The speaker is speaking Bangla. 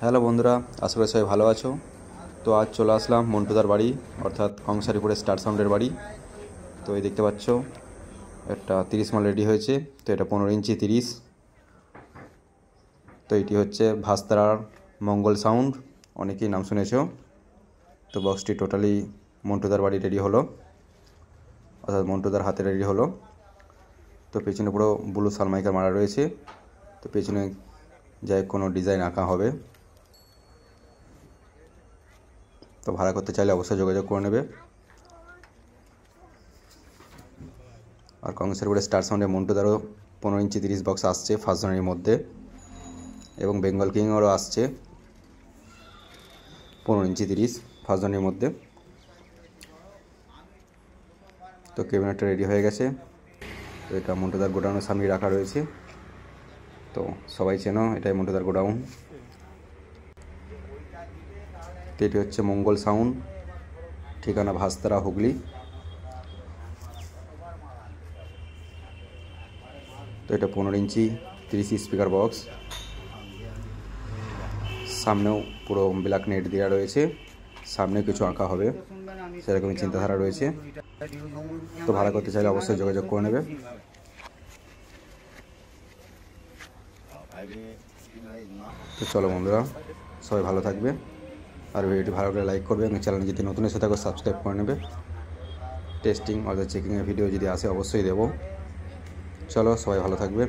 হ্যালো বন্ধুরা, আশা করি সবাই ভালো আছো। তো আজ চলে আসলাম মন্টুদার বাড়ি, অর্থাৎ কংসারিপুরের স্টার সাউন্ডের বাড়ি। তো এই দেখতে পাচ্ছ একটা 30 মাল রেডি হয়েছে। তো এটা 15 ইঞ্চি 30। তো এটি হচ্ছে ভাস্তারার মঙ্গল সাউন্ড, অনেকেই নাম শুনেছো। তো বক্সটি টোটালি মন্টুদার বাড়ি রেডি হলো, অর্থাৎ মন্টুদার হাতে রেডি হলো। তো পেছনে পুরো ব্লু সালমাইকার মারা রয়েছে। তো পেছনে যাই কোনো ডিজাইন আঁকা হবে। তো ভাড়া করতে চাইলে অবশ্যই যোগাযোগ করে নেবে। আর কংসারিপুরের স্টার সাউন্ডে মন্টুদারও 15 ইঞ্চি 30 বক্স আসছে ফার্স্ট জানুয়ারির মধ্যে, এবং বেঙ্গল কিংয়েরও আসছে 15 ইঞ্চি 30 ফার্স্ট জানুয়ারির মধ্যে। তো ক্যাবিনেটটা রেডি হয়ে গেছে। তো এটা মন্টুদার গোডাউনের সামনে রাখা রয়েছে। তো সবাই চেনো, এটাই মন্টুদার গোডাউন। তো এটি হচ্ছে মঙ্গল সাউন্ড, ঠিকানা ভাস্তারা, হুগলি। তো এটা 15 ইঞ্চি 30 স্পিকার বক্স, সামনেও পুরো ব্ল্যাক নেট দেওয়া রয়েছে, সামনে কিছু আঁকা হবে সেরকমই চিন্তাধারা রয়েছে। তো ভাড়া করতে চাইলে অবশ্যই যোগাযোগ করে নেবে। তো চলো বন্ধুরা, সবাই ভালো থাকবে। আর ভিডিওটি ভালো করে লাইক করবে, এবং চ্যানেল যদি নতুন এসে থাকো সাবস্ক্রাইব করে নেবে। টেস্টিং অর্থাৎ চেকিংয়ের ভিডিও যদি আসে অবশ্যই দেবো। চলো, সবাই ভালো থাকবে।